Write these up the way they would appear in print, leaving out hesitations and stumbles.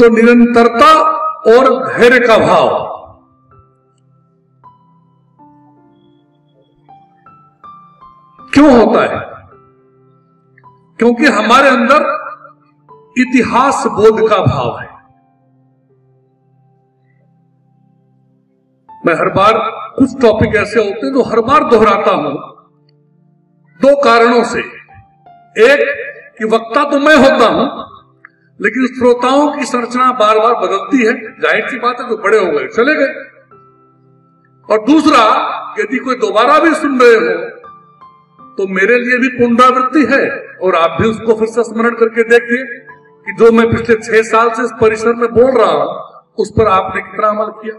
तो निरंतरता और धैर्य का भाव, क्यों होता है? क्योंकि हमारे अंदर इतिहास बोध का भाव है। मैं हर बार कुछ टॉपिक ऐसे होते हैं जो हर बार दोहराता हूं, दो कारणों से। एक कि वक्ता तो मैं होता हूं, लेकिन श्रोताओं की संरचना बार बार बदलती है, जाहिर सी बात है, जो बड़े हो गए चले गए। और दूसरा, यदि कोई दोबारा भी सुन रहे हो तो मेरे लिए भी पुनरावृत्ति है, और आप भी उसको फिर से स्मरण करके देखिए कि जो मैं पिछले 6 साल से इस परिसर में बोल रहा हूं उस पर आपने कितना अमल किया।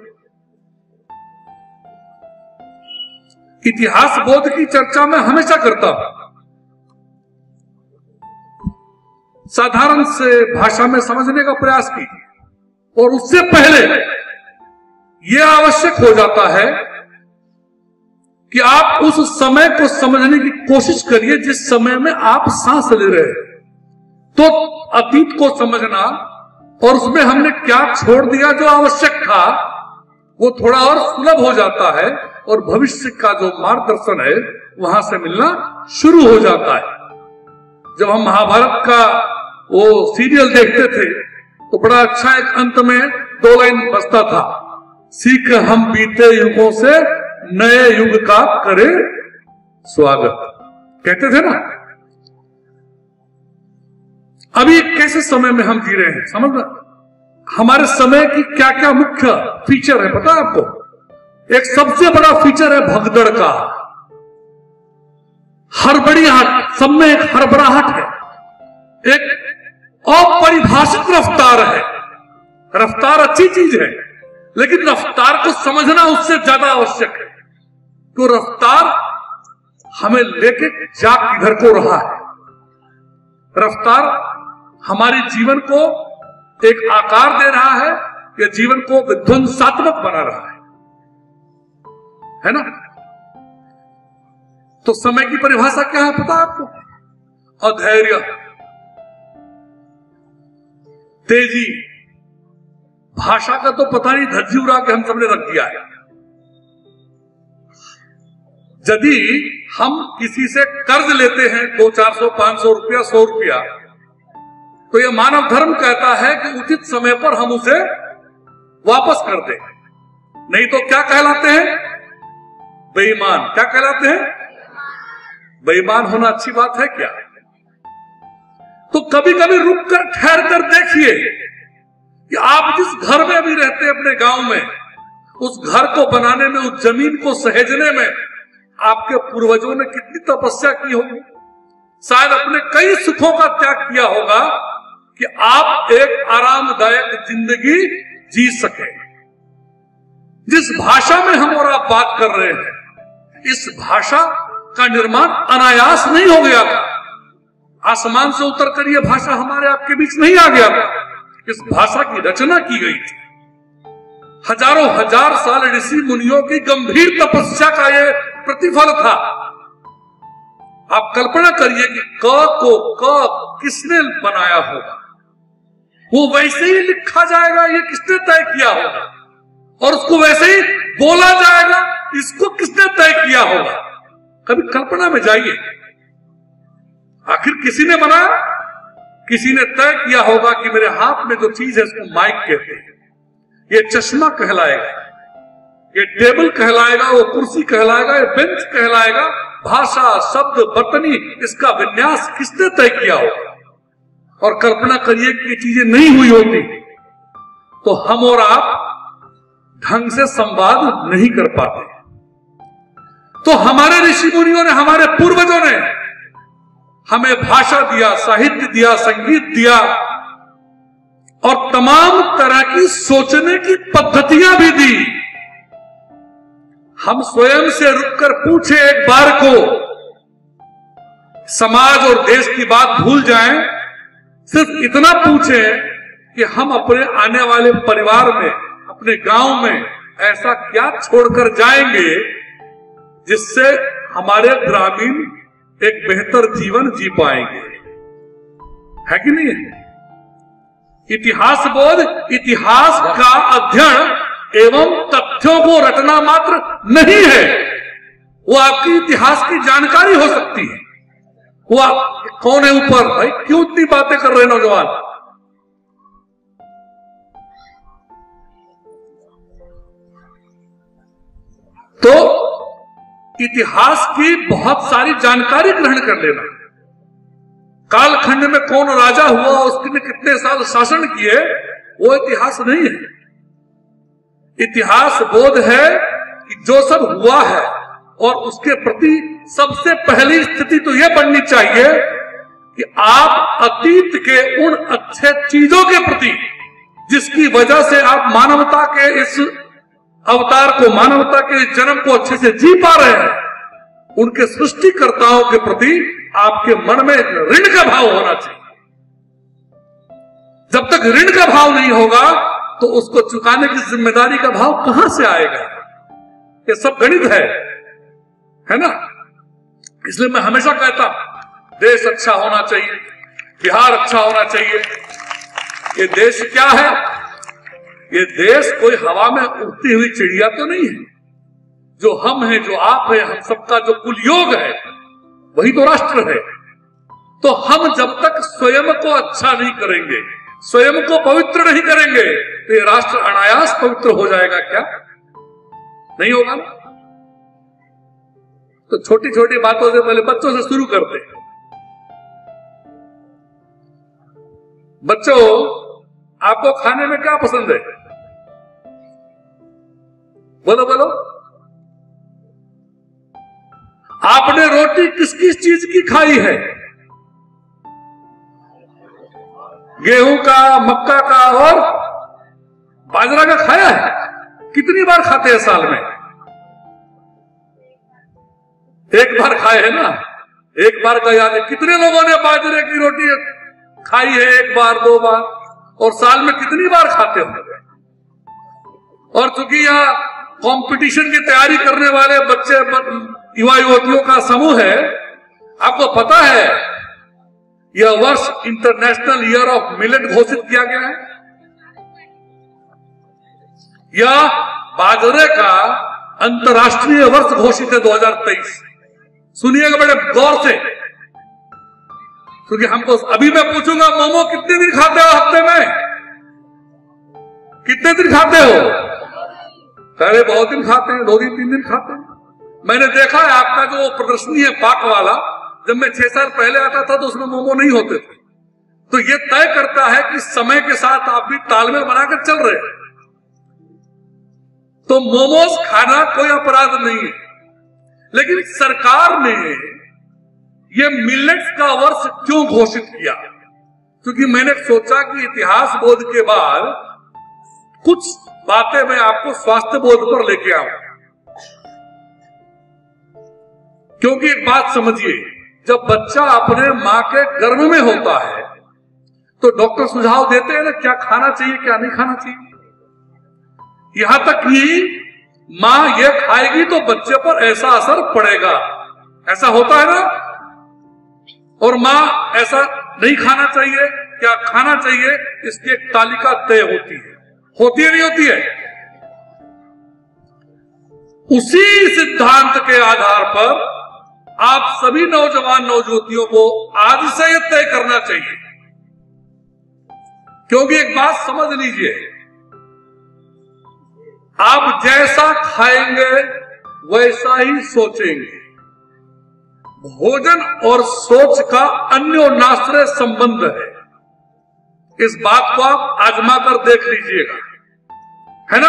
इतिहास बोध की चर्चा मैं हमेशा करता हूं। साधारण से भाषा में समझने का प्रयास कीजिए, और उससे पहले यह आवश्यक हो जाता है कि आप उस समय को समझने की कोशिश करिए जिस समय में आप सांस ले रहे हैं। तो अतीत को समझना और उसमें हमने क्या छोड़ दिया जो आवश्यक था, वो थोड़ा और सुलभ हो जाता है, और भविष्य का जो मार्गदर्शन है वहां से मिलना शुरू हो जाता है। जब हम महाभारत का वो सीरियल देखते थे तो बड़ा अच्छा एक अंत में 2 लाइन बजता था, सीख हम बीते युगों से नए युग का करे स्वागत, कहते थे ना। अभी कैसे समय में हम जी रहे हैं समझना। हमारे समय की क्या क्या मुख्य फीचर है पता है आपको? एक सबसे बड़ा फीचर है भगदड़ का, हड़बड़ाहट, सब में एक हड़बड़ाहट है, एक अपरिभाषित रफ्तार है। रफ्तार अच्छी चीज है, लेकिन रफ्तार को समझना उससे ज्यादा आवश्यक है। तो रफ्तार हमें लेके जा किधर को रहा है। रफ्तार हमारे जीवन को एक आकार दे रहा है या जीवन को विध्वंसात्मक बना रहा है ना। तो समय की परिभाषा क्या है पता है आपको? अधैर्य, तेजी। भाषा का तो पता नहीं धज्जी उड़ा के हम सबने रख दिया है। यदि हम किसी से कर्ज लेते हैं 200-400 500 रुपया 100 रुपया, तो यह मानव धर्म कहता है कि उचित समय पर हम उसे वापस कर दें, नहीं तो क्या कहलाते हैं? बेईमान। क्या कहलाते हैं? बेईमान होना अच्छी बात है क्या? तो कभी कभी रुक कर ठहर कर देखिए कि आप जिस घर में अभी रहते हैं अपने गांव में, उस घर को बनाने में, उस जमीन को सहेजने में आपके पूर्वजों ने कितनी तपस्या की होगी। शायद अपने कई सुखों का त्याग किया होगा कि आप एक आरामदायक जिंदगी जी सके। जिस भाषा में हम और आप बात कर रहे हैं, इस भाषा का निर्माण अनायास नहीं हो गया था। आसमान से उतरकर यह भाषा हमारे आपके बीच नहीं आ गया था। इस भाषा की रचना की गई थी। हजारों हजार साल ऋषि मुनियों की गंभीर तपस्या का यह प्रतिफल था। आप कल्पना करिए कि क को क किसने बनाया होगा, वो वैसे ही लिखा जाएगा, ये किसने तय किया होगा, और उसको वैसे ही बोला जाएगा, इसको किसने तय किया होगा। कभी कल्पना में जाइए। आखिर किसी ने बनाया, किसी ने तय किया होगा कि मेरे हाथ में जो चीज है उसको माइक कहते हैं, ये चश्मा कहलाएगा, ये टेबल कहलाएगा, वो कुर्सी कहलाएगा, ये बेंच कहलाएगा। भाषा, शब्द, बर्तनी, इसका विन्यास किसने तय किया होगा। और कल्पना करिए कि ये चीजें नहीं हुई होती तो हम और आप ढंग से संवाद नहीं कर पाते। तो हमारे ऋषि मुनियों ने, हमारे पूर्वजों ने हमें भाषा दिया, साहित्य दिया, संगीत दिया, और तमाम तरह की सोचने की पद्धतियां भी दी। हम स्वयं से रुककर पूछे एक बार को, समाज और देश की बात भूल जाएं, सिर्फ इतना पूछें कि हम अपने आने वाले परिवार में, अपने गांव में ऐसा क्या छोड़कर जाएंगे जिससे हमारे ग्रामीण एक बेहतर जीवन जी पाएंगे। है कि नहीं? इतिहास बोध इतिहास का अध्ययन एवं तथ्यों को रटना मात्र नहीं है, वो आपकी इतिहास की जानकारी हो सकती है। वो कौन है ऊपर? भाई क्यों इतनी बातें कर रहे नौजवान? तो इतिहास की बहुत सारी जानकारी ग्रहण कर लेना। कालखंड में कौन राजा हुआ, उसने कितने साल शासन किए, वो इतिहास नहीं है। इतिहास बोध है कि जो सब हुआ है और उसके प्रति सबसे पहली स्थिति तो यह बननी चाहिए कि आप अतीत के उन अच्छे चीजों के प्रति जिसकी वजह से आप मानवता के इस अवतार को, मानवता के इस जन्म को अच्छे से जी पा रहे हैं, उनके सृष्टिकर्ताओं के प्रति आपके मन में एक ऋण का भाव होना चाहिए। जब तक ऋण का भाव नहीं होगा तो उसको चुकाने की जिम्मेदारी का भाव कहां से आएगा? ये सब गणित है ना। इसलिए मैं हमेशा कहता हूं देश अच्छा होना चाहिए, बिहार अच्छा होना चाहिए। ये देश क्या है? ये देश कोई हवा में उड़ती हुई चिड़िया तो नहीं है। जो हम हैं, जो आप हैं, हम सबका जो कुल योग है वही तो राष्ट्र है। तो हम जब तक स्वयं को अच्छा नहीं करेंगे, स्वयं को पवित्र नहीं करेंगे, तो ये राष्ट्र अनायास पवित्र हो जाएगा क्या? नहीं होगा ना। तो छोटी छोटी बातों से पहले बच्चों से शुरू करते हैं। बच्चों, आपको खाने में क्या पसंद है? बोलो बोलो। आपने रोटी किस किस चीज की खाई है? गेहूं का, मक्का का और बाजरा का खाया है? कितनी बार खाते हैं साल में? एक बार खाए है ना। एक बार का याद है। कितने लोगों ने बाजरे की रोटी खाई है? एक बार, दो बार। और साल में कितनी बार खाते होंगे? और चूंकि यहां कंपटीशन की तैयारी करने वाले बच्चे, युवा युवतियों का समूह है, आपको पता है यह वर्ष इंटरनेशनल ईयर ऑफ मिलेट घोषित किया गया है। यह बाजरे का अंतर्राष्ट्रीय वर्ष घोषित है 2023। सुनिएगा बड़े गौर से, क्योंकि हमको अभी मैं पूछूंगा मोमो कितने दिन खाते हो हफ्ते में? कितने दिन खाते हो? अरे बहुत दिन खाते हैं, 2 दिन 3 दिन खाते हैं। मैंने देखा है आपका जो प्रदर्शनी है पाक वाला, जब मैं 6 साल पहले आता था तो उसमें मोमो नहीं होते थे। तो ये तय करता है कि समय के साथ आप भी तालमेल बनाकर चल रहे हैं। तो मोमोज खाना कोई अपराध नहीं है, लेकिन सरकार ने ये मिलेट्स का वर्ष क्यों घोषित किया? क्योंकि मैंने सोचा कि इतिहास बोध के बाद कुछ बातें मैं आपको स्वास्थ्य बोध पर लेके आऊं। क्योंकि एक बात समझिए, जब बच्चा अपने मां के गर्भ में होता है तो डॉक्टर सुझाव देते हैं ना क्या खाना चाहिए, क्या नहीं खाना चाहिए। यहां तक कि मां ये खाएगी तो बच्चे पर ऐसा असर पड़ेगा, ऐसा होता है ना। और मां ऐसा नहीं खाना चाहिए, क्या खाना चाहिए, इसकी एक तालिका तय होती है नहीं होती है? उसी सिद्धांत के आधार पर आप सभी नौजवान नौजुवतियों को आज से यह तय करना चाहिए। क्योंकि एक बात समझ लीजिए, आप जैसा खाएंगे वैसा ही सोचेंगे। भोजन और सोच का अन्योन्याश्रय संबंध है। इस बात को आप आजमा कर देख लीजिएगा, है ना।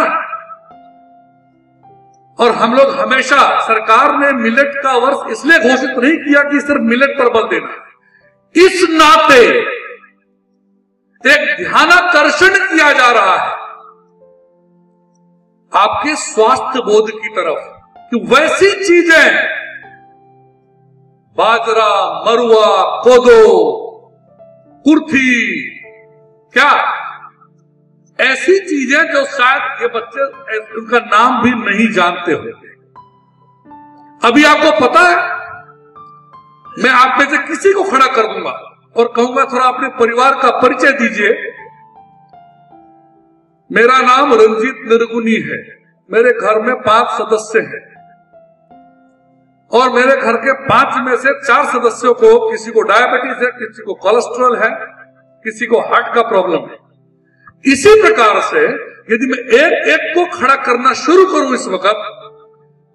और हम लोग हमेशा, सरकार ने मिलेट का वर्ष इसलिए घोषित नहीं किया कि सिर्फ मिलेट पर बल देना, इस नाते एक ध्यानाकर्षण किया जा रहा है आपके स्वास्थ्य बोध की तरफ कि वैसी चीजें, बाजरा, मरुआ, कोदो, कुर्थी, क्या ऐसी चीजें जो शायद ये बच्चे उनका नाम भी नहीं जानते होंगे। अभी आपको पता है, मैं आप में से किसी को खड़ा कर दूंगा और कहूंगा थोड़ा अपने परिवार का परिचय दीजिए, मेरा नाम रंजीत निर्गुणी है, मेरे घर में 5 सदस्य हैं और मेरे घर के 5 में से 4 सदस्यों को, किसी को डायबिटीज है, किसी को कोलेस्ट्रॉल है, किसी को हार्ट का प्रॉब्लम है। इसी प्रकार से यदि मैं एक एक को खड़ा करना शुरू करूं इस वक्त,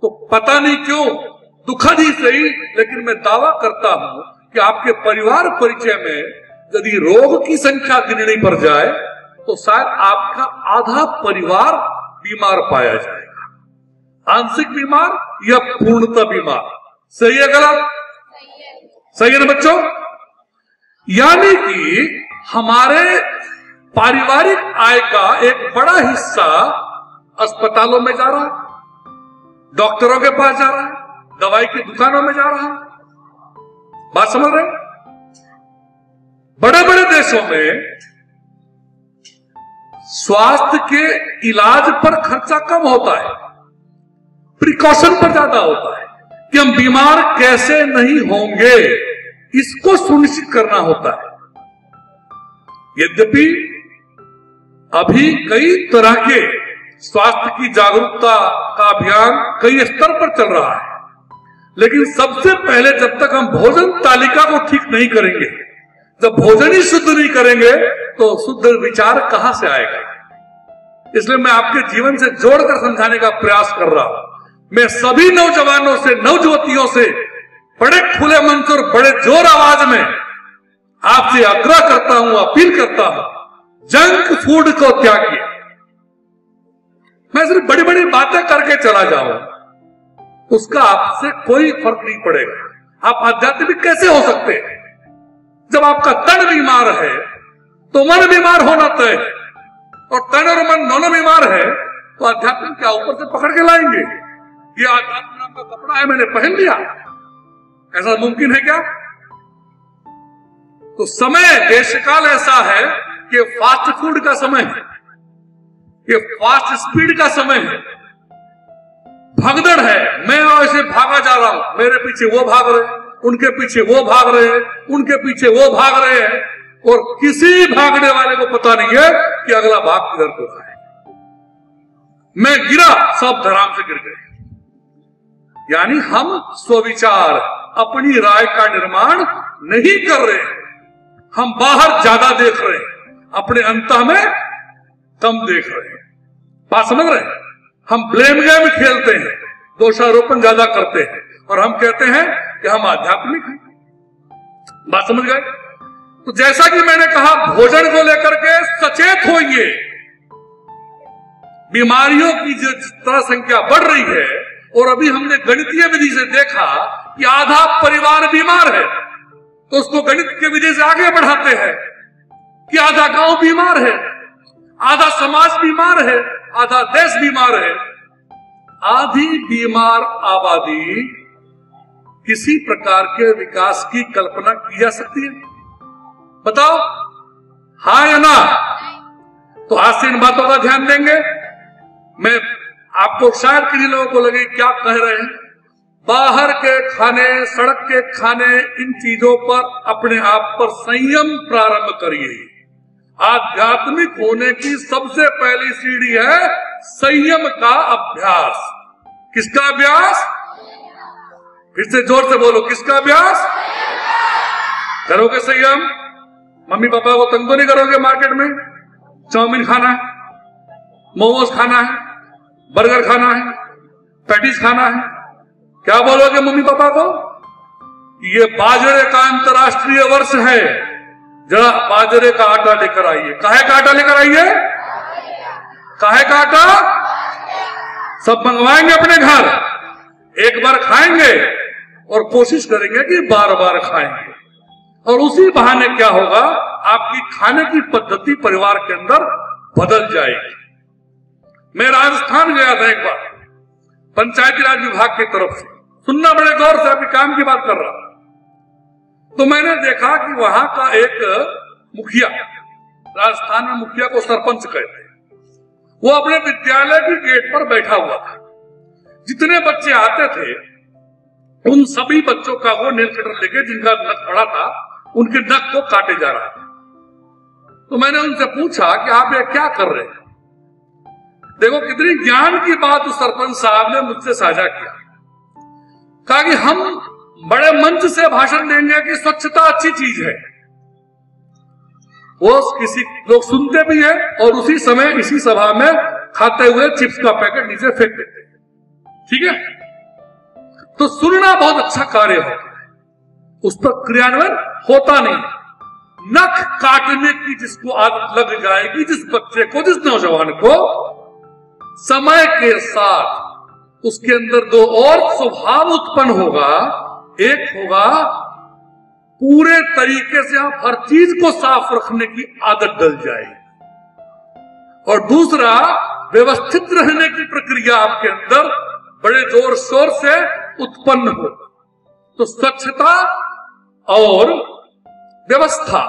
तो पता नहीं क्यों, दुखद ही सही, लेकिन मैं दावा करता हूं कि आपके परिवार परिचय में यदि रोग की संख्या गिननी पड़ जाए तो शायद आपका आधा परिवार बीमार पाया जाएगा। आंशिक बीमार या पूर्णतः बीमार। सही है गलत? सही है ना बच्चों? यानी कि हमारे पारिवारिक आय का एक बड़ा हिस्सा अस्पतालों में जा रहा है, डॉक्टरों के पास जा रहा है, दवाई की दुकानों में जा रहा है। बात समझ रहे? बड़े बड़े देशों में स्वास्थ्य के इलाज पर खर्चा कम होता है, प्रिकॉशन पर ज्यादा होता है कि हम बीमार कैसे नहीं होंगे, इसको सुनिश्चित करना होता है। यद्यपि अभी कई तरह के स्वास्थ्य की जागरूकता का अभियान कई स्तर पर चल रहा है, लेकिन सबसे पहले जब तक हम भोजन तालिका को ठीक नहीं करेंगे, जब भोजन ही शुद्ध नहीं करेंगे, तो शुद्ध विचार कहां से आएगा। इसलिए मैं आपके जीवन से जोड़कर समझाने का प्रयास कर रहा हूं। मैं सभी नौजवानों से, नवजुवतियों से बड़े खुले मन से और बड़े जोर आवाज में आपसे आग्रह करता हूं, अपील करता हूं, जंक फूड को त्यागिए। मैं सिर्फ बड़ी बड़ी बातें करके चला जाऊं, उसका आपसे कोई फर्क नहीं पड़ेगा। आप आध्यात्मिक कैसे हो सकते हैं? जब आपका तन बीमार है तो मन बीमार होना तय है, और तन और मन दोनों बीमार है तो आध्यात्म क्या ऊपर से पकड़ के लाएंगे? ये आध्यात्म नाम का कपड़ा है, मैंने पहन लिया, ऐसा मुमकिन है क्या? तो समय, देशकाल ऐसा है कि फास्ट फूड का समय है, ये फास्ट स्पीड का समय है, भगदड़ है। मैं ऐसे भागा जा रहा हूं, मेरे पीछे वो भाग रहे हैं, उनके पीछे वो भाग रहे हैं, उनके पीछे वो भाग रहे हैं, और किसी भागने वाले को पता नहीं है कि अगला भाग किधर को है। मैं गिरा, सब धराम से गिर गए। यानी हम स्वविचार, अपनी राय का निर्माण नहीं कर रहे हैं। हम बाहर ज्यादा देख रहे हैं, अपने अंतः में कम देख रहे हैं। बात समझ रहे हैं? हम ब्लेम गेम खेलते हैं, दोषारोपण ज्यादा करते हैं, और हम कहते हैं कि हम आध्यात्मिक हैं। बात समझ गए? तो जैसा कि मैंने कहा, भोजन को लेकर के सचेत होइए। बीमारियों की जिस तरह संख्या बढ़ रही है, और अभी हमने गणितीय विधि से देखा कि आधा परिवार बीमार है, तो उसको गणित के विधि से आगे बढ़ाते हैं कि आधा गांव बीमार है, आधा समाज बीमार है, आधा देश बीमार है। आधी बीमार आबादी किसी प्रकार के विकास की कल्पना की जा सकती है? बताओ, हाँ या ना? तो आज से इन बातों का ध्यान देंगे। मैं आपको शायद किन्हीं लोगों को लगे क्या कह रहे हैं, बाहर के खाने, सड़क के खाने, इन चीजों पर अपने आप पर संयम प्रारंभ करिए। आध्यात्मिक होने की सबसे पहली सीढ़ी है संयम का अभ्यास। किसका अभ्यास? फिर से जोर से बोलो, किसका अभ्यास? करोगे संयम? मम्मी पापा को तंग तो नहीं करोगे मार्केट में? चाउमीन खाना है, मोमोज खाना है, बर्गर खाना है, पैटीज खाना है, क्या बोलोगे मम्मी पापा को? ये बाजरे का अंतर्राष्ट्रीय वर्ष है, जरा बाजरे का आटा लेकर आइए। काहे का आटा लेकर आइए? काहे का आटा? सब मंगवाएंगे अपने घर, एक बार खाएंगे और कोशिश करेंगे कि बार बार खाएंगे, और उसी बहाने क्या होगा, आपकी खाने की पद्धति परिवार के अंदर बदल जाएगी। मैं राजस्थान गया था एक बार, पंचायती राज विभाग की तरफ से, सुनना बड़े गौर से, अभी काम की बात कर रहा हूं। तो मैंने देखा कि वहां का एक मुखिया, राजस्थान में मुखिया को सरपंच कहते हैं, वो अपने विद्यालय की गेट पर बैठा हुआ था। जितने बच्चे आते थे उन सभी बच्चों का वो नेल कटर लेके, जिनका नख बड़ा था, उनके नख को काटे जा रहा था। तो मैंने उनसे पूछा कि आप ये क्या कर रहे हैं? देखो कितनी ज्ञान की बात उस सरपंच साहब ने मुझसे साझा किया। कहा कि हम बड़े मंच से भाषण देंगे कि स्वच्छता अच्छी चीज है, वो किसी लोग सुनते भी हैं और उसी समय इसी सभा में खाते हुए चिप्स का पैकेट नीचे फेंक देते हैं। ठीक है, तो सुनना बहुत अच्छा कार्य होता है, उस पर क्रियान्वयन होता नहीं। नख काटने की जिसको आदत लग जाएगी, जिस बच्चे को, जिस नौजवान को, समय के साथ उसके अंदर दो और स्वभाव उत्पन्न होगा। एक होगा पूरे तरीके से आप हर चीज को साफ रखने की आदत डल जाएगी, और दूसरा व्यवस्थित रहने की प्रक्रिया आपके अंदर बड़े जोर शोर से उत्पन्न होगा। तो स्वच्छता और व्यवस्था,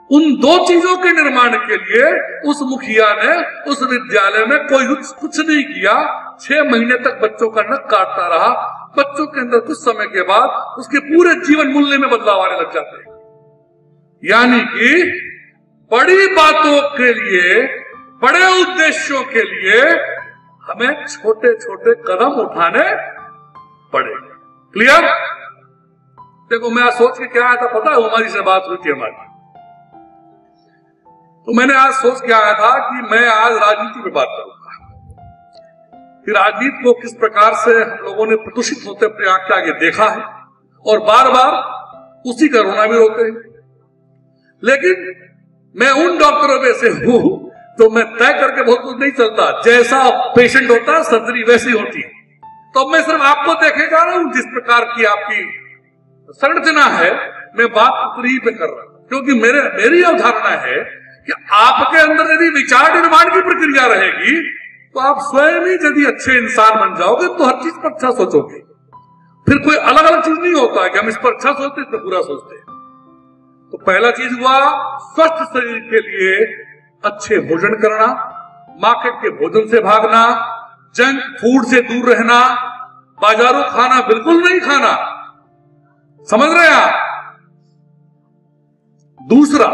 उन दो चीजों के निर्माण के लिए उस मुखिया ने उस विद्यालय में कोई कुछ नहीं किया। 6 महीने तक बच्चों का नख काटता रहा। बच्चों के अंदर कुछ समय के बाद उसके पूरे जीवन मूल्य में बदलाव आने लग जाते हैं। यानी कि बड़ी बातों के लिए, बड़े उद्देश्यों के लिए हमें छोटे छोटे कदम उठाने पड़ेंगे। क्लियर? देखो मैं आज सोच के क्या आया था पता है? उमारी से बात हुई थी हमारी, तो मैंने आज सोच के आया था कि मैं आज राजनीति पे बात करूंगा कि राजनीति को किस प्रकार से हम लोगों ने प्रदूषित होते अपने आंख के आगे देखा है, और बार बार उसी का रोना भी रोते हैं। लेकिन मैं उन डॉक्टरों में से हूं तो मैं तय करके बहुत कुछ नहीं चलता। जैसा पेशेंट होता है सर्जरी वैसी होती है। तो मैं सिर्फ आपको देखे जा रहा हूं, जिस प्रकार की आपकी संरचना है मैं बात उतनी पे कर रहा हूं, क्योंकि मेरी अवधारणा है कि आपके अंदर यदि विचार निर्माण की प्रक्रिया रहेगी तो आप स्वयं ही यदि अच्छे इंसान बन जाओगे तो हर चीज पर अच्छा सोचोगे। फिर कोई अलग अलग चीज नहीं होता है कि हम इस पर अच्छा सोचते इस पर बुरा सोचते। तो पहला चीज हुआ स्वस्थ शरीर के लिए अच्छे भोजन करना, मार्केट के भोजन से भागना, जंक फूड से दूर रहना, बाजारों खाना बिल्कुल नहीं खाना। समझ रहे हैं आप? दूसरा,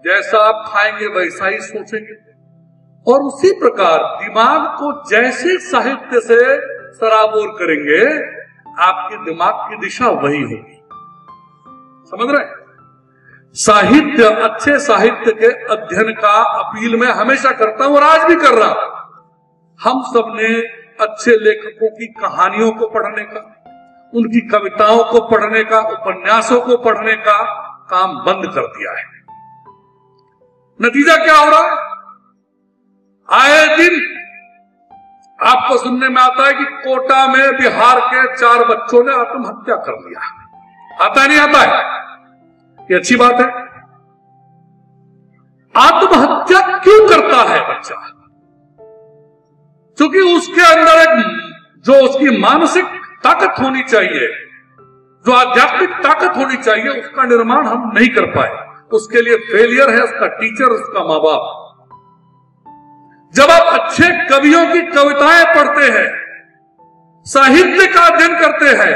जैसा आप खाएंगे वैसा ही सोचेंगे, और उसी प्रकार दिमाग को जैसे साहित्य से सराबोर करेंगे आपके दिमाग की दिशा वही होगी। समझ रहे हैं? साहित्य, अच्छे साहित्य के अध्ययन का अपील मैं हमेशा करता हूं और आज भी कर रहा हूं। हम सबने अच्छे लेखकों की कहानियों को पढ़ने का, उनकी कविताओं को पढ़ने का, उपन्यासों को पढ़ने का काम बंद कर दिया है। नतीजा क्या हो रहा है? आए दिन आपको सुनने में आता है कि कोटा में बिहार के 4 बच्चों ने आत्महत्या कर लिया। आता नहीं आता है? ये अच्छी बात है। आत्महत्या क्यों करता है बच्चा? क्योंकि उसके अंदर एक जो उसकी मानसिक ताकत होनी चाहिए, जो आध्यात्मिक ताकत होनी चाहिए, उसका निर्माण हम नहीं कर पाए। उसके लिए फेलियर है उसका टीचर, उसका मां बाप। जब आप अच्छे कवियों की कविताएं पढ़ते हैं, साहित्य का अध्ययन करते हैं,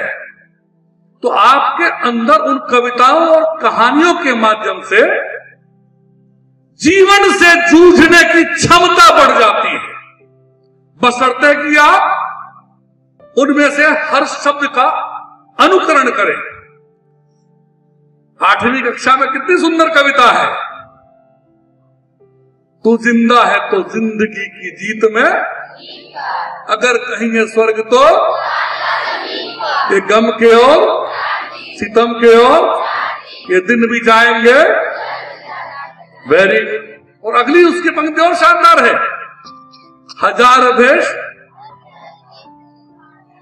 तो आपके अंदर उन कविताओं और कहानियों के माध्यम से जीवन से जूझने की क्षमता बढ़ जाती है, बशर्ते कि आप उनमें से हर शब्द का अनुकरण करें। 8वीं कक्षा में कितनी सुंदर कविता है, तू जिंदा है तो जिंदगी की जीत में, अगर कहेंगे स्वर्ग तो ये गम के ओर, सितम के ओर, ये दिन भी जाएंगे। Very good. और अगली उसकी पंक्ति और शानदार है, 1000 भेष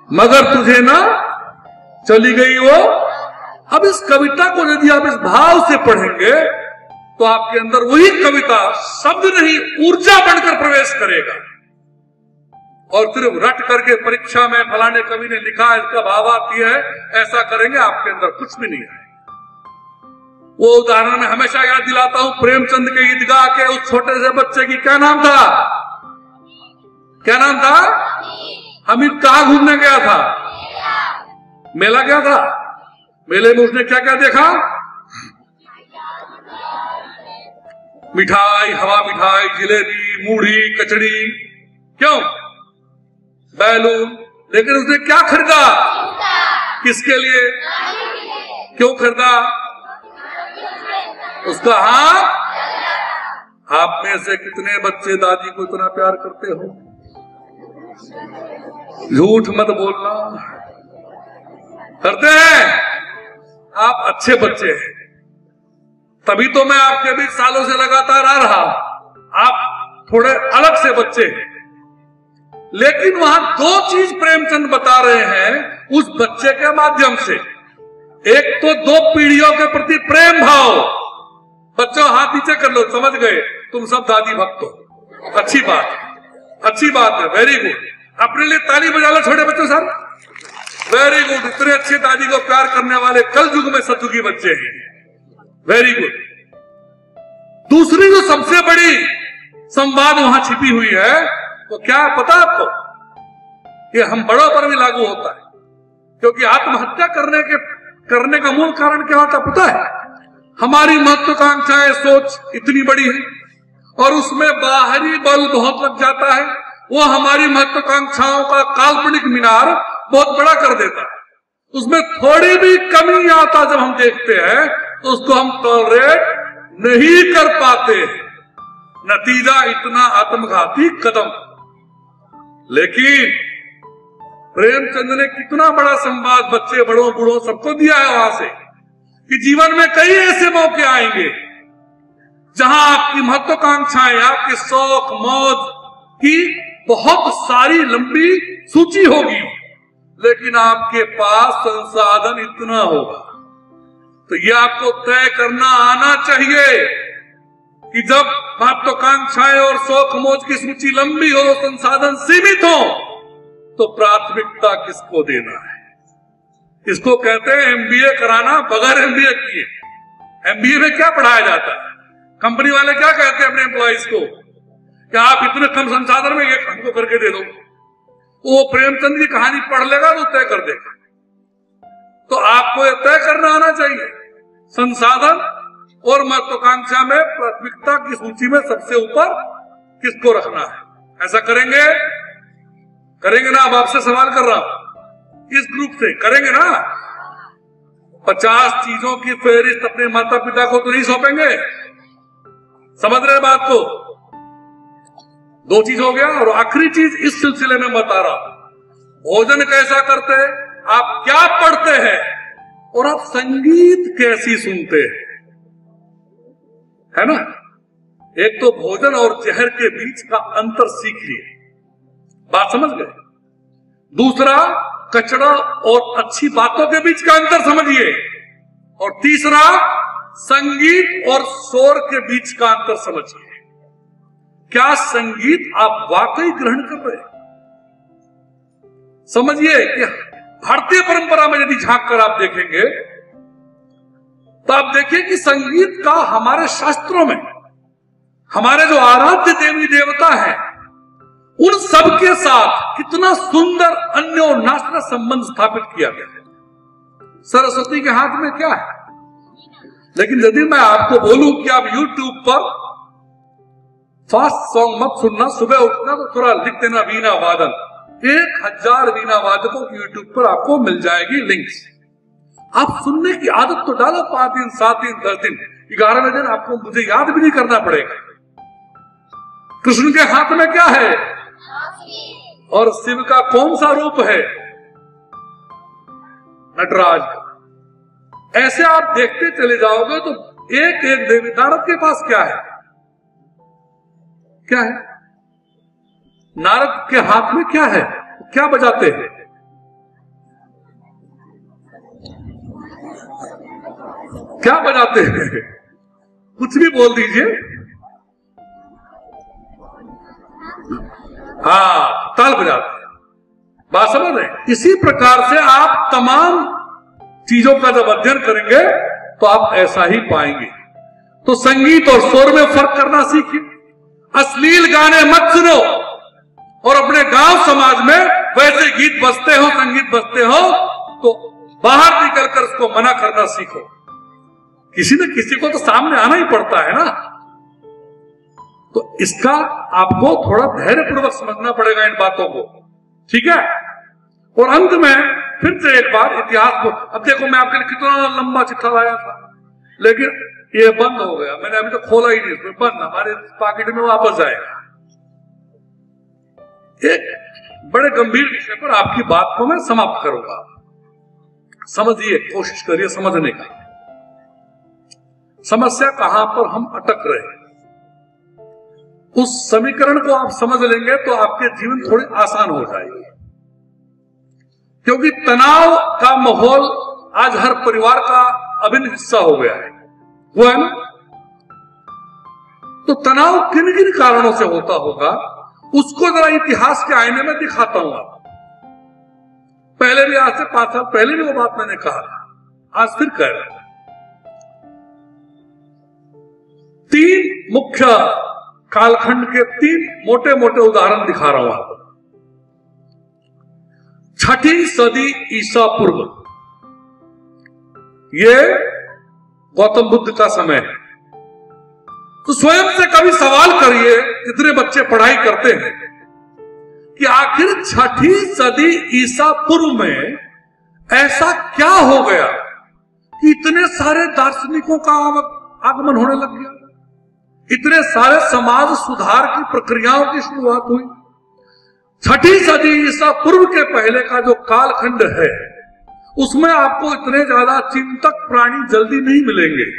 मगर तुझे ना चली गई वो। अब इस कविता को यदि आप इस भाव से पढ़ेंगे तो आपके अंदर वही कविता शब्द नहीं ऊर्जा बनकर प्रवेश करेगा। और सिर्फ रट करके परीक्षा में फलाने कवि ने लिखा है इसका भावार्थ यह है, ऐसा करेंगे आपके अंदर कुछ भी नहीं आएगा। वो उदाहरण मैं हमेशा याद दिलाता हूं, प्रेमचंद के ईदगाह के उस छोटे से बच्चे की क्या नाम था? क्या नाम था? हमीद कहां घूमने गया था? मेला गया था। मेले में उसने क्या क्या देखा? मिठाई, हवा मिठाई, जिलेबी, मूढ़ी, कचड़ी, क्यों? बैलून। लेकिन उसने क्या खरीदा? किसके लिए? क्यों खरीदा? उसका हाथ। आप में से कितने बच्चे दादी को इतना प्यार करते हो? झूठ मत बोलना। करते हैं? आप अच्छे बच्चे हैं, तभी तो मैं आपके बीच सालों से लगातार आ रहा। आप थोड़े अलग से बच्चे हैं, लेकिन वहां दो चीज प्रेमचंद बता रहे हैं उस बच्चे के माध्यम से। एक तो दो पीढ़ियों के प्रति प्रेम भाव। बच्चों हाथ नीचे कर लो, समझ गए तुम सब दादी भक्त हो। अच्छी बात है, अच्छी बात है, वेरी गुड। अपने लिए ताली बजा लो छोटे बच्चों सर, वेरी गुड। इतने अच्छे दादी को प्यार करने वाले कल युग में सतयुगी बच्चे हैं, वेरी गुड। दूसरी जो सबसे बड़ी संवाद वहां छिपी हुई है वो क्या है पता आपको? ये हम बड़ों पर भी लागू होता है, क्योंकि आत्महत्या करने का मूल कारण क्या होता है पता है? हमारी महत्वाकांक्षाएं, सोच इतनी बड़ी है और उसमें बाहरी बल बहुत लग जाता है। वो हमारी महत्वाकांक्षाओं का काल्पनिक मीनार बहुत बड़ा कर देता है। उसमें थोड़ी भी कमी आता जब हम देखते हैं तो उसको हम टॉलरेट नहीं कर पाते। नतीजा इतना आत्मघाती कदम। लेकिन प्रेमचंद ने कितना बड़ा संवाद बच्चे, बड़ों, बूढ़ों सबको दिया है वहां से कि जीवन में कई ऐसे मौके आएंगे जहां आपकी महत्वाकांक्षाएं, आपके शौक मौज की बहुत सारी लंबी सूची होगी, लेकिन आपके पास संसाधन इतना होगा। तो ये आपको तय करना आना चाहिए कि जब महत्वाकांक्षाएं और शौक मौज की सूची लंबी हो, संसाधन सीमित हो, तो प्राथमिकता किसको देना है? इसको कहते हैं एमबीए कराना बगैर एमबीए किए। एमबीए में क्या पढ़ाया जाता है? कंपनी वाले क्या कहते हैं अपने एम्प्लॉइज को कि आप इतने कम संसाधन में ये हमको करके दे दो। वो प्रेमचंद की कहानी पढ़ लेगा तो तय कर देगा। तो आपको ये तय करना आना चाहिए संसाधन और महत्वाकांक्षा में प्राथमिकता की सूची में सबसे ऊपर किसको रखना है। ऐसा करेंगे ना? अब आपसे सवाल कर रहा हूं, इस ग्रुप से करेंगे ना? 50 चीजों की फेहरिस्त अपने माता पिता को तो नहीं सौंपेंगे। समझ रहे बात को? दो चीज हो गया। और आखिरी चीज इस सिलसिले में बता रहा हूं, भोजन कैसा करते हैं, आप क्या पढ़ते हैं और आप संगीत कैसी सुनते हैं, है ना? एक तो भोजन और जहर के बीच का अंतर सीख लिए, बात समझ गए। दूसरा, कचरा और अच्छी बातों के बीच का अंतर समझिए। और तीसरा, संगीत और शोर के बीच का अंतर समझिए। क्या संगीत आप वाकई ग्रहण कर रहे हैं? समझिए कि भारतीय परंपरा में यदि झांक कर आप देखेंगे तो आप देखिए कि संगीत का हमारे शास्त्रों में हमारे जो आराध्य देवी देवता हैं उन सब के साथ कितना सुंदर अन्योन्याश्रय संबंध स्थापित किया गया है। सरस्वती के हाथ में क्या है? लेकिन यदि मैं आपको बोलूं कि आप YouTube पर फास्ट सॉन्ग मत सुनना, सुबह उठना तो थोड़ा लिख देना वीणा वादन, 1000 वीणा वादकों की YouTube पर आपको मिल जाएगी लिंक्स। आप सुनने की आदत तो डालो, 5 दिन 7 दिन 10 दिन 11वें दिन आपको मुझे याद भी नहीं करना पड़ेगा। कृष्ण के हाथ में क्या है और शिव का कौन सा रूप है? नटराज का। ऐसे आप देखते चले जाओगे तो एक एक देवी। नारद के पास क्या है? क्या है? नारद के हाथ में क्या है? क्या बजाते हैं? क्या बजाते हैं? कुछ भी बोल दीजिए। हाँ, ताल बजाते हैं। बात समझ रहे? इसी प्रकार से आप तमाम चीजों का जब अध्ययन करेंगे तो आप ऐसा ही पाएंगे। तो संगीत और शोर में फर्क करना सीखिए। अश्लील गाने मत सुनो और अपने गांव समाज में वैसे गीत बजते हो, संगीत बजते हो तो बाहर निकलकर उसको मना करना सीखो। किसी न किसी को तो सामने आना ही पड़ता है ना। तो इसका आपको थोड़ा धैर्यपूर्वक समझना पड़ेगा इन बातों को, ठीक है। और अंत में फिर से एक बार इतिहास को, अब देखो मैं आपके लिए कितना लंबा चिट्ठा लाया था, लेकिन ये बंद हो गया, मैंने अभी तो खोला ही नहीं, इसमें बंद, हमारे पॉकेट में वापस जाएगा। एक बड़े गंभीर विषय पर आपकी बात को मैं समाप्त करूंगा, समझिए, कोशिश करिए समझने का। समस्या कहां पर हम अटक रहे हैं, उस समीकरण को आप समझ लेंगे तो आपके जीवन थोड़े आसान हो जाएंगे। क्योंकि तनाव का माहौल आज हर परिवार का अभिन्न हिस्सा हो गया है, वो है ना। तो तनाव किन किन कारणों से होता होगा उसको जरा इतिहास के आईने में दिखाता हूं आपको। पहले भी, आज से 5 साल पहले भी वो बात मैंने कहा था, आज फिर कह रहा हूं। 3 मुख्य कालखंड के 3 मोटे मोटे उदाहरण दिखा रहा हूं आपको। 6ठी सदी ईसा पूर्व, ये गौतम बुद्ध का समय है। तो स्वयं से कभी सवाल करिए, जितने बच्चे पढ़ाई करते हैं, कि आखिर 6ठी सदी ईसा पूर्व में ऐसा क्या हो गया कि इतने सारे दार्शनिकों का आगमन होने लग गया, इतने सारे समाज सुधार की प्रक्रियाओं की शुरुआत हुई। 6ठी सदी ईसा पूर्व के पहले का जो कालखंड है, उसमें आपको इतने ज्यादा चिंतक प्राणी जल्दी नहीं मिलेंगे।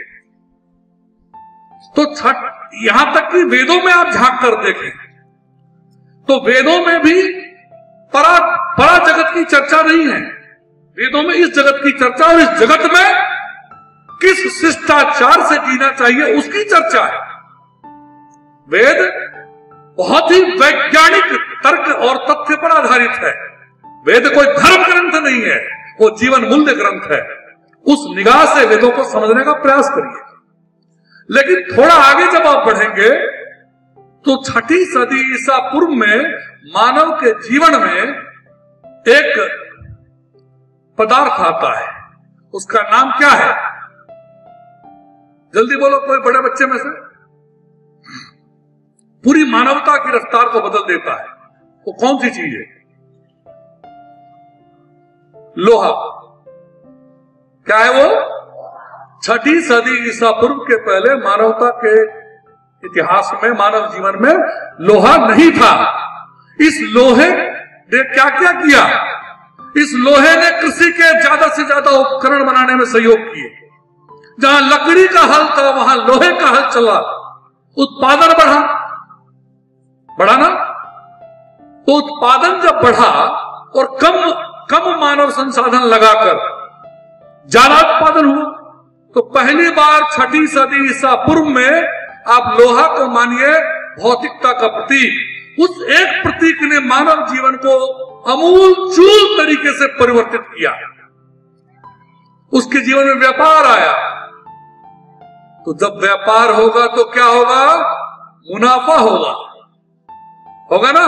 तो यहां तक कि वेदों में आप झांक कर देखें तो वेदों में भी परा जगत की चर्चा नहीं है। वेदों में इस जगत की चर्चा और इस जगत में किस शिष्टाचार से जीना चाहिए उसकी चर्चा है। वेद बहुत ही वैज्ञानिक तर्क और तथ्य पर आधारित है। वेद कोई धर्म ग्रंथ नहीं है, वो जीवन मूल्य ग्रंथ है। उस निगाह से वेदों को समझने का प्रयास करिए। लेकिन थोड़ा आगे जब आप बढ़ेंगे तो 6ठी सदी ईसा पूर्व में मानव के जीवन में एक पदार्थ आता है, उसका नाम क्या है? जल्दी बोलो, कोई बड़े बच्चे में से। पूरी मानवता की रफ्तार को बदल देता है। वो कौन सी चीज है? लोहा। क्या है वो? 6ठी सदी ईसा पूर्व के पहले मानवता के इतिहास में, मानव जीवन में लोहा नहीं था। इस लोहे ने क्या क्या किया? इस लोहे ने कृषि के ज्यादा से ज्यादा उपकरण बनाने में सहयोग किए। जहां लकड़ी का हल था वहां लोहे का हल चला, उत्पादन बढ़ा ना। तो उत्पादन जब बढ़ा और कम मानव संसाधन लगाकर ज्यादा उत्पादन हुआ, तो पहली बार 6ठी सदी ईसा पूर्व में आप लोहा को मानिए भौतिकता का प्रतीक। उस एक प्रतीक ने मानव जीवन को अमूल चूल तरीके से परिवर्तित किया। उसके जीवन में व्यापार आया। तो जब व्यापार होगा तो क्या होगा? मुनाफा होगा ना।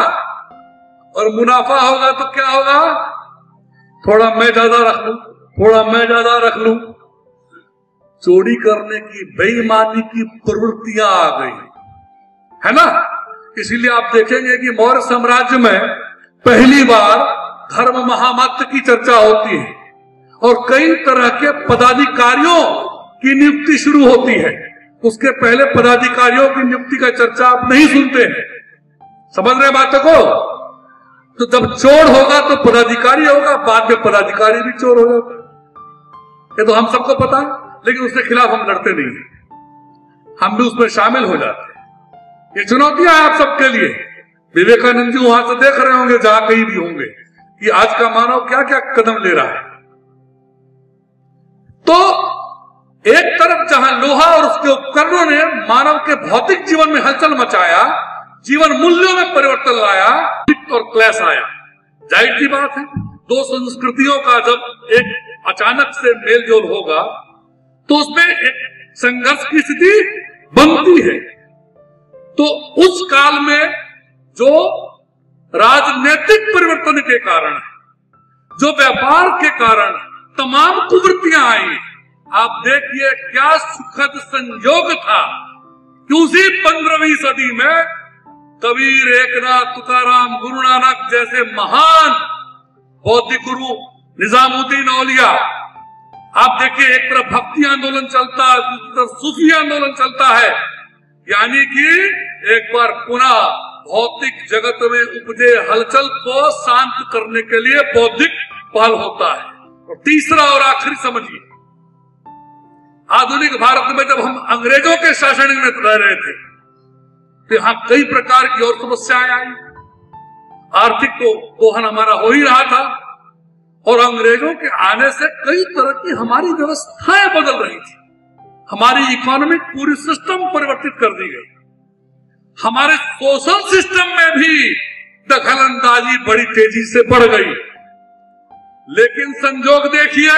और मुनाफा होगा तो क्या होगा? थोड़ा मैं ज्यादा रख लूं, थोड़ा मैं ज्यादा रख लूं। चोरी करने की, बेईमानी की प्रवृत्तियां आ गई है ना। इसीलिए आप देखेंगे कि मौर्य साम्राज्य में पहली बार धर्म महामात्र की चर्चा होती है और कई तरह के पदाधिकारियों की नियुक्ति शुरू होती है। उसके पहले पदाधिकारियों की नियुक्ति का चर्चा आप नहीं सुनते हैं। समझ रहे बातों को? तो जब चोर होगा तो पदाधिकारी होगा, बाद में पदाधिकारी भी चोर हो जाता है। ये तो हम सबको पता है, लेकिन उसके खिलाफ हम लड़ते नहीं हैं, हम भी उसमें शामिल हो जाते हैं। ये चुनौतियां हैं आप सबके लिए। विवेकानंद जी वहां से देख रहे होंगे, जहां कहीं भी होंगे, कि आज का मानव क्या क्या कदम ले रहा है। तो एक तरफ जहां लोहा और उसके उपकरणों ने मानव के भौतिक जीवन में हलचल मचाया, जीवन मूल्यों में परिवर्तन लाया और क्लेश आया। जाहिर सी बात है, दो संस्कृतियों का जब एक अचानक से मेल जोल होगा तो उसमें एक संघर्ष की स्थिति बनती है। तो उस काल में जो राजनीतिक परिवर्तन के कारण, जो व्यापार के कारण तमाम कुवृत्तियां आई, आप देखिए क्या सुखद संयोग था कि उसी 15वीं सदी में कबीर, एकनाथ, तुकाराम, गुरु नानक जैसे महान बौद्धिक गुरु, निजामुद्दीन औलिया, आप देखिए एक तरफ भक्ति आंदोलन चलता है, दूसरी तरफ सूफी आंदोलन चलता है, यानी कि एक बार पुनः भौतिक जगत में उपजे हलचल को शांत करने के लिए बौद्धिक पहल होता है। और तीसरा और आखिरी समझिए, आधुनिक भारत में जब हम अंग्रेजों के शासन में रह रहे थे तो यहां कई प्रकार की और समस्याएं आई। आर्थिक तो दोहन हमारा हो ही रहा था और अंग्रेजों के आने से कई तरह की हमारी व्यवस्थाएं बदल रही थी। हमारी इकोनॉमिक पूरी सिस्टम परिवर्तित कर दी गई। हमारे सोशल सिस्टम में भी दखल अंदाजी बड़ी तेजी से बढ़ गई। लेकिन संजोग देखिए,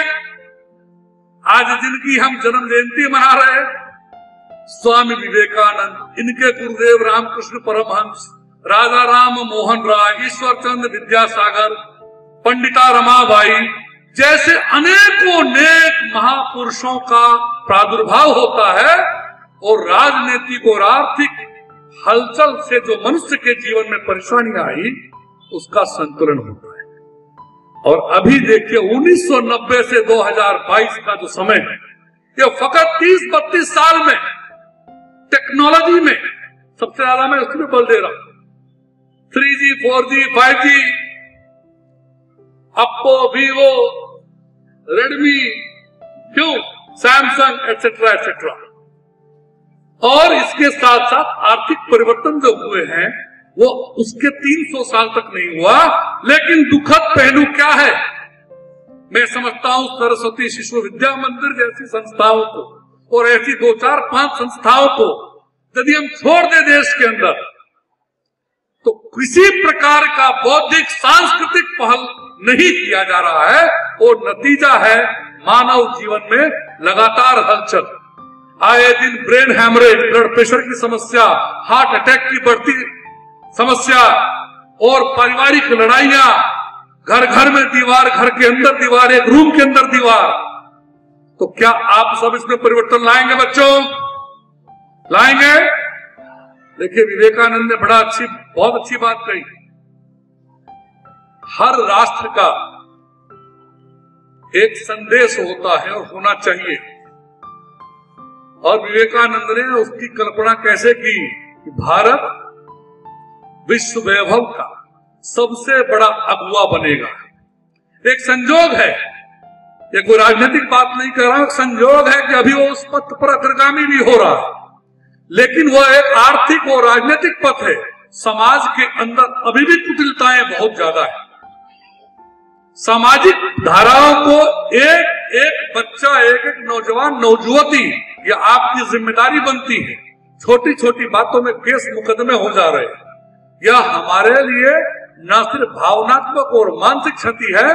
आज जिनकी हम जन्म जयंती मना रहे हैं, स्वामी विवेकानंद, इनके गुरुदेव रामकृष्ण परमहंस, राजा राम मोहन राय, ईश्वर चंद्र विद्यासागर, पंडिता रमाबाई जैसे अनेकों नेक महापुरुषों का प्रादुर्भाव होता है और राजनीतिक और आर्थिक हलचल से जो मनुष्य के जीवन में परेशानी आई उसका संतुलन होता है। और अभी देखिए 1990 से 2022 का जो समय है, ये फकत 30-32 साल में टेक्नोलॉजी में सबसे ज्यादा मैं उसमें बल दे रहा हूं। 3G, 4G, 5G, अप्पो, वीवो, रेडमी, क्यों, सैमसंग एटसेट्रा एटसेट्रा। और इसके साथ साथ आर्थिक परिवर्तन जो हुए हैं वो उसके 300 साल तक नहीं हुआ। लेकिन दुखद पहलू क्या है, मैं समझता हूं सरस्वती शिशु विद्या मंदिर जैसी संस्थाओं को और ऐसी 2-4-5 संस्थाओं को यदि हम छोड़ दे देश के अंदर तो किसी प्रकार का बौद्धिक सांस्कृतिक पहल नहीं किया जा रहा है और नतीजा है मानव जीवन में लगातार हलचल। आए दिन ब्रेन हैमरेज, ब्लड प्रेशर की समस्या, हार्ट अटैक की बढ़ती समस्या और पारिवारिक लड़ाइयां, घर घर में दीवार, घर के अंदर दीवार, एक रूम के अंदर दीवार। तो क्या आप सब इसमें परिवर्तन लाएंगे बच्चों? लाएंगे? देखिए विवेकानंद ने बहुत अच्छी बात कही। हर राष्ट्र का एक संदेश होता है और होना चाहिए। और विवेकानंद ने उसकी कल्पना कैसे की कि भारत विश्व वैभव का सबसे बड़ा अगुवा बनेगा। एक संजोग है, ये कोई राजनीतिक बात नहीं कर रहा हूं, संजोग है कि अभी वो उस पथ पर अग्रगामी भी हो रहा है, लेकिन वह एक आर्थिक और राजनीतिक पथ है। समाज के अंदर अभी भी कुटिलताएं बहुत ज्यादा है। सामाजिक धाराओं को एक एक बच्चा, एक एक नौजवान, नौजुवती, यह आपकी जिम्मेदारी बनती है। छोटी छोटी बातों में केस मुकदमे हो जा रहे हैं। यह हमारे लिए न सिर्फ भावनात्मक और मानसिक क्षति है,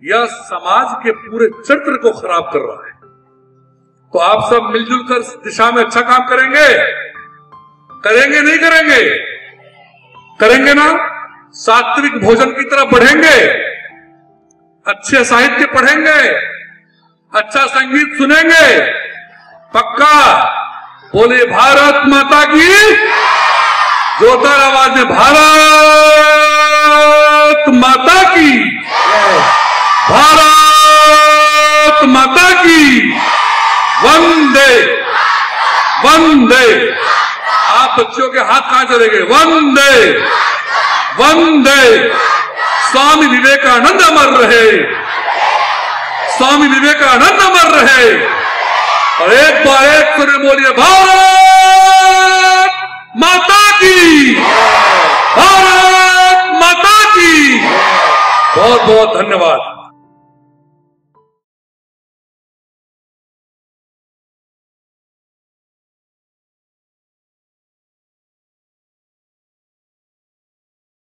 यह समाज के पूरे चरित्र को खराब कर रहा है। तो आप सब मिलजुल कर इस दिशा में अच्छा काम करेंगे? करेंगे नहीं करेंगे? करेंगे ना? सात्विक भोजन की तरफ बढ़ेंगे, अच्छे साहित्य पढ़ेंगे, अच्छा संगीत सुनेंगे, पक्का? बोले भारत माता की, जोरदार आवाज में भारत माता की, भारत माता की, वंदे वंदे। आप बच्चों के हाथ कहां चले गए? वंदे वंदे। स्वामी विवेकानंद अमर रहे, स्वामी विवेकानंद अमर रहे। और एक बार एक सुर में बोलिए भारत माता की, भारत माता की। बहुत बहुत धन्यवाद।